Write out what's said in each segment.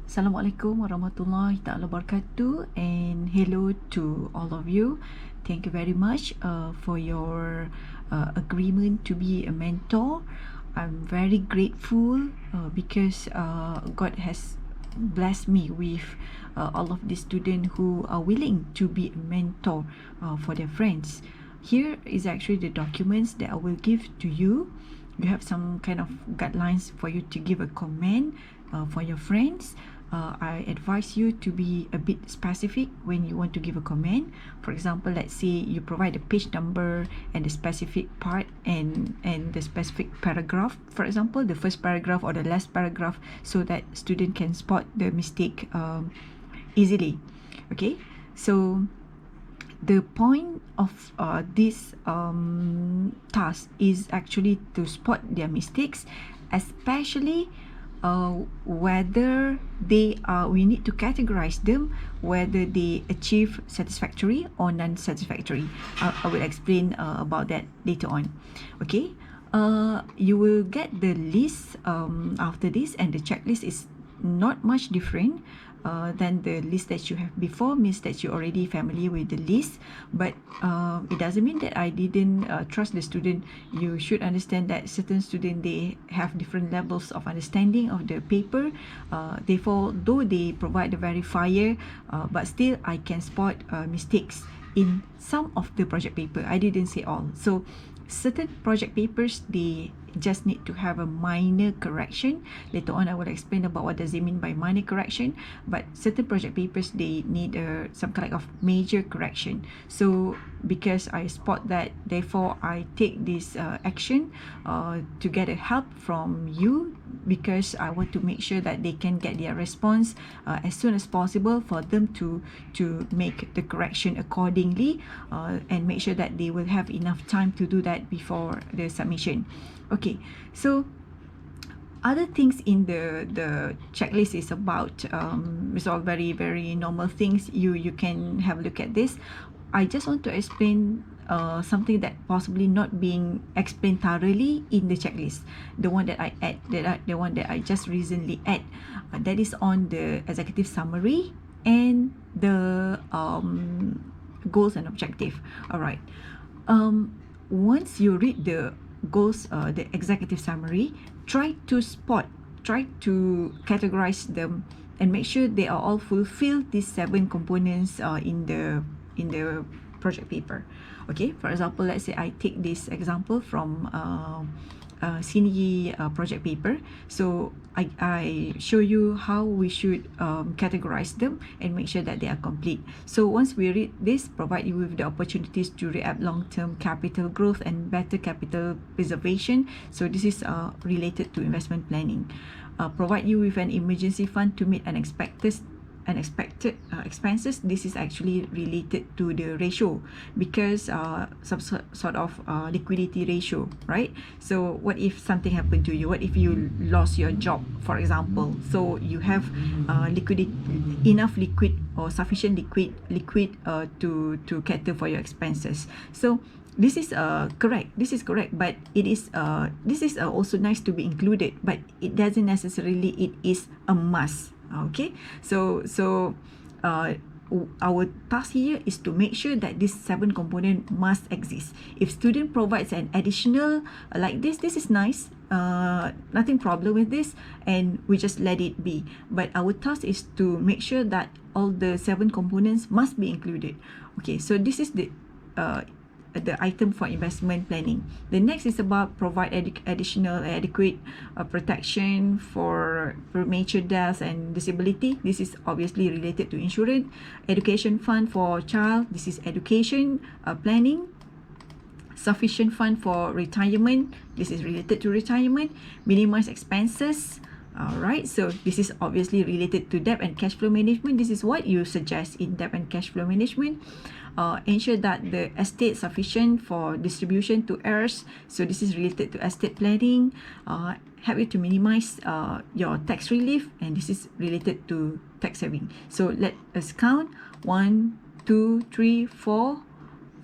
Assalamualaikum warahmatullahi taala wabarakatuh, and hello to all of you. Thank you very much for your agreement to be a mentor. I'm very grateful because God has blessed me with all of the students who are willing to be a mentor for their friends. Here is actually the documents that I will give to you. You have some kind of guidelines for you to give a comment for your friends. I advise you to be a bit specific when you want to give a comment. For example, let's say you provide the page number and the specific part and the specific paragraph. For example, the first paragraph or the last paragraph, so that student can spot the mistake easily. Okay, so the point of this task is actually to spot their mistakes, especially whether we need to categorize them, whether they achieve satisfactory or non-satisfactory. I will explain about that later on. Okay, you will get the list after this, and the checklist is not much different than the list that you have before. Means that you're already familiar with the list, but it doesn't mean that I didn't trust the student. You should understand that certain students, they have different levels of understanding of the paper. Therefore, though they provide the verifier, but still I can spot mistakes in some of the project paper. I didn't say all. So certain project papers, they just need to have a minor correction. Later on I will explain about what does it mean by minor correction, but certain project papers, they need some kind of major correction. So because I spot that, therefore I take this action to get a help from you, because I want to make sure that they can get their response as soon as possible, for them to make the correction accordingly, and make sure that they will have enough time to do that before the submission. Okay, so other things in the checklist is about it's all very very normal things. You can have a look at this. I just want to explain something that possibly not being explained thoroughly in the checklist. The one that I add, the one that I just recently add, that is on the executive summary and the goals and objective. All right. Once you read the goals, the executive summary, try to categorize them and make sure they are all fulfill these 7 components in the project paper. Okay, for example, let's say I take this example from Sini project paper. So I show you how we should categorize them and make sure that they are complete. So once we read this, provide you with the opportunities to reap long-term capital growth and better capital preservation. So this is related to investment planning. Provide you with an emergency fund to meet unexpected expenses. This is actually related to the ratio, because some sort of liquidity ratio, right? So what if something happened to you? What if you lost your job, for example? So you have enough liquid or sufficient liquid to cater for your expenses. So this is correct. This is correct, but it is this is also nice to be included, but it doesn't necessarily it is a must. Okay, so our task here is to make sure that this 7 component must exist. If student provides an additional like this is nice, nothing problem with this, and we just let it be. But our task is to make sure that all the 7 components must be included. Okay, so this is the item for investment planning. The next is about provide additional adequate protection for premature death and disability. This is obviously related to insurance. Education fund for child. This is education planning. Sufficient fund for retirement. This is related to retirement. Minimize expenses. Alright, so this is obviously related to debt and cash flow management. This is what you suggest in debt and cash flow management. Ensure that the estate sufficient for distribution to heirs. So this is related to estate planning. Help you to minimize your tax relief, and this is related to tax saving. So let us count 1, 2, 3, 4,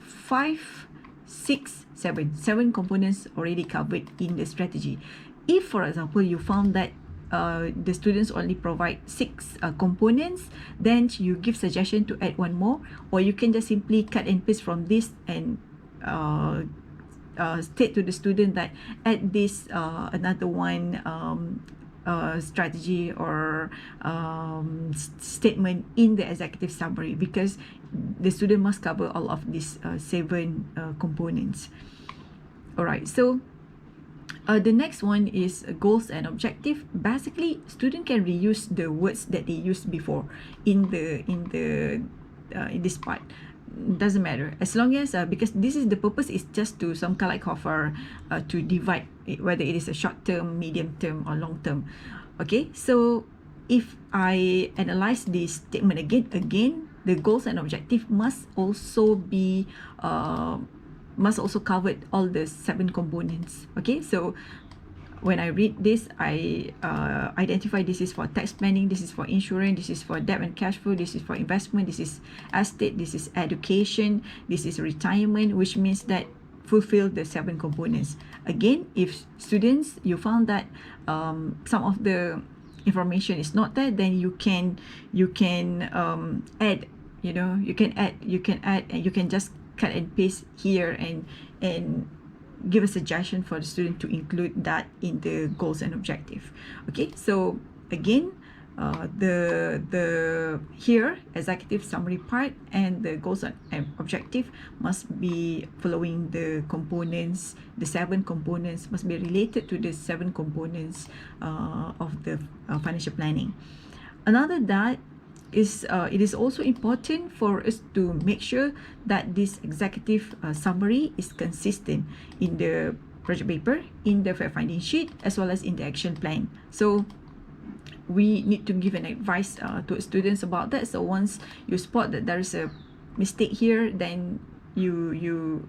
5, 6, 7. 7 components already covered in the strategy. If, for example, you found that the students only provide 6 components, then you give suggestion to add one more, or you can just simply cut and paste from this and state to the student that add this another one strategy or statement in the executive summary, because the student must cover all of these 7 components. Alright, so the next one is goals and objective. Basically, student can reuse the words that they used before in this part. Doesn't matter, as long as because this is the purpose is just to some kind like offer to divide it, whether it is a short term, medium term, or long term. Okay, so if I analyze this statement again, the goals and objective must also be must also cover all the 7 components. Okay, so when I read this, I identify this is for tax planning, this is for insurance, this is for debt and cash flow, this is for investment, this is estate, this is education, this is retirement, which means that fulfill the 7 components. Again, if students, you found that some of the information is not there, then you can add, you can add and you can just cut and paste here and give a suggestion for the student to include that in the goals and objective. Okay, so again, the here executive summary part and the goals and objective must be following the components. The 7 components must be related to the 7 components of the financial planning. Another that is it is also important for us to make sure that this executive summary is consistent in the project paper, in the fact finding sheet, as well as in the action plan. So we need to give an advice to students about that. So once you spot that there is a mistake here, then you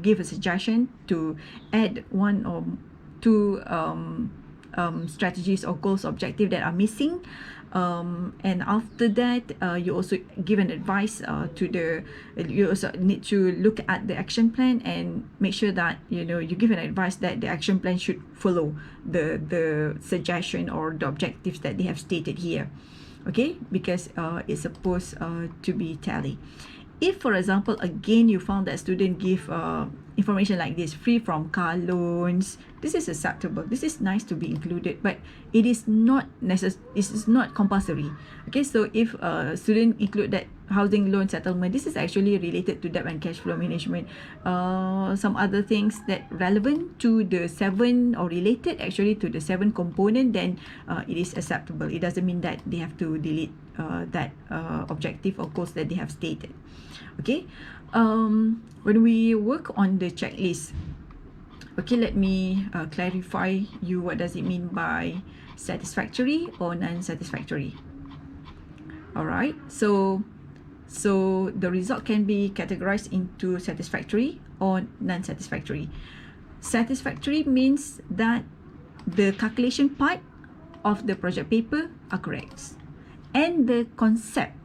give a suggestion to add 1 or 2 strategies or goals objective that are missing. And after that, you also give an advice to the, you also need to look at the action plan and make sure that you give an advice that the action plan should follow the suggestion or the objectives that they have stated here. Okay, because it's supposed to be tally. If, for example, again you found that student give information like this, free from car loans, this is acceptable, this is nice to be included, but it is not compulsory. Okay, so if student include that housing loan settlement, this is actually related to debt and cash flow management, some other things that relevant to the 7 or related actually to the 7 component, then it is acceptable. It doesn't mean that they have to delete that objective or goals that they have stated. Okay, when we work on the checklist, okay, let me clarify you what does it mean by satisfactory or non-satisfactory. All right, so the result can be categorized into satisfactory or non-satisfactory. Satisfactory means that the calculation part of the project paper are correct, and the concept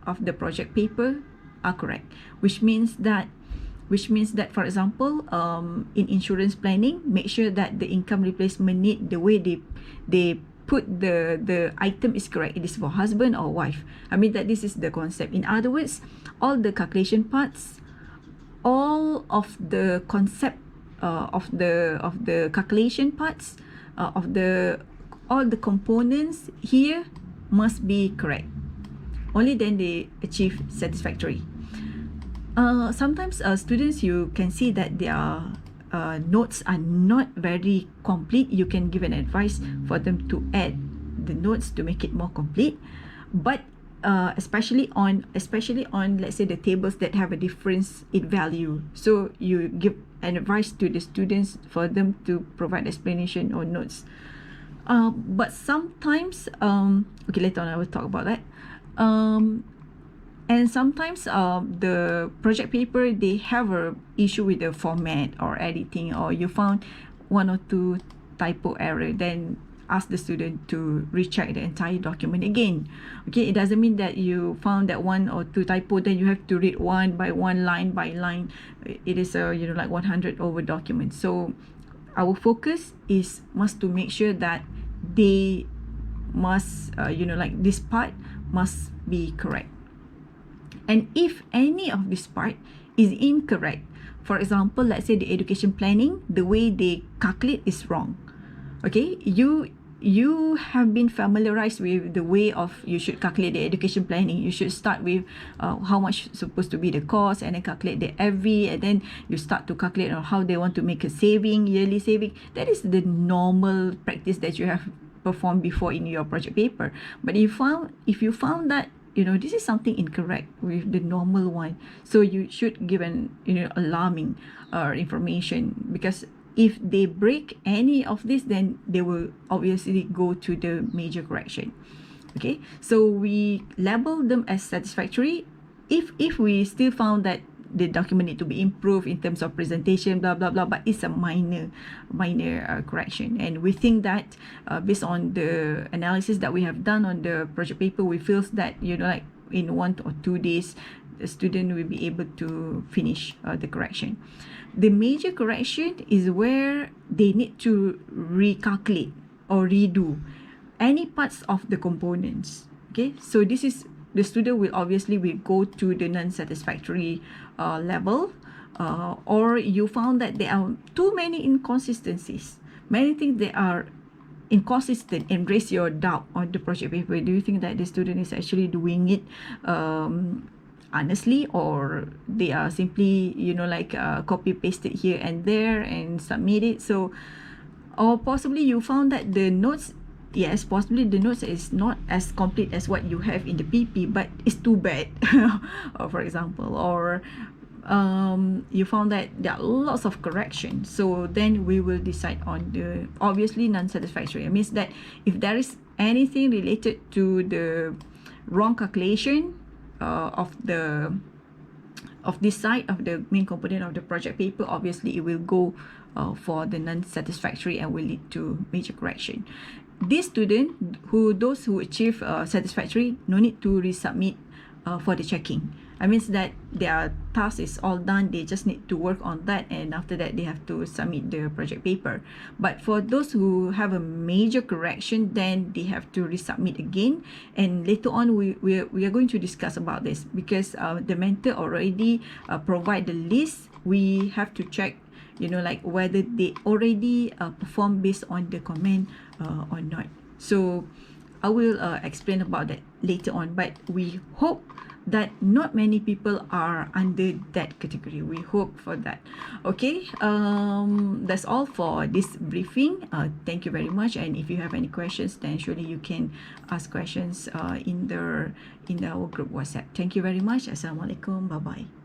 of the project paper are correct, which means that for example, in insurance planning, make sure that the income replacement need, the way they put the item is correct. It is for husband or wife. I mean that this is the concept. In other words, all the calculation parts, all of the concept of the calculation parts of all the components here must be correct. Only then they achieve satisfactory. Sometimes students, you can see that their notes are not very complete. You can give an advice for them to add the notes to make it more complete, but especially on let's say the tables that have a difference in value, so you give an advice to the students for them to provide explanation or notes. But sometimes okay, later on I will talk about that. And sometimes the project paper, they have a issue with the format or editing, or you found 1 or 2 typo error, then ask the student to recheck the entire document again. Okay, it doesn't mean that you found that 1 or 2 typo, then you have to read one by one, line by line. It is like 100 over documents. So our focus must to make sure that they must, like this part must be correct. And if any of this part is incorrect, for example, let's say the education planning, the way they calculate is wrong. Okay, you have been familiarized with the way of you should calculate the education planning. You should start with how much supposed to be the cost, and then calculate the every, and then you start to calculate on how they want to make a saving, yearly saving. That is the normal practice that you have performed before in your project paper. But if you found that this is something incorrect with the normal one, so you should give an alarming information, because if they break any of this, then they will obviously go to the major correction. Okay, so we label them as satisfactory if we still found that the document need to be improved in terms of presentation, blah blah blah, but it's a minor correction. And we think that based on the analysis that we have done on the project paper, we feel that like in 1 or 2 days the student will be able to finish the correction. The major correction is where they need to recalculate or redo any parts of the components. Okay, so this is the student will go to the non-satisfactory level, or you found that there are too many inconsistencies, many things that are inconsistent, and raise your doubt on the project paper. Do you think that the student is actually doing it honestly, or they are simply copy pasted here and there and submit it? So, or possibly you found that the notes, yes, possibly the notes is not as complete as what you have in the PP, but it's too bad. Or for example, or you found that there are lots of corrections. So then we will decide on the obviously non-satisfactory. It means that if there is anything related to the wrong calculation of this side of the main component of the project paper, obviously it will go for the non-satisfactory and will lead to major correction. This student, those who achieve satisfactory, no need to resubmit for the checking. I mean that their task is all done, they just need to work on that, and after that they have to submit the project paper. But for those who have a major correction, then they have to resubmit again, and later on we are going to discuss about this, because the mentor already provide the list. We have to check whether they already perform based on the comment or not. So I will explain about that later on, but we hope that not many people are under that category. We hope for that. Okay, that's all for this briefing. Thank you very much, and if you have any questions, then surely you can ask questions in our group WhatsApp. Thank you very much. Assalamualaikum. Bye bye.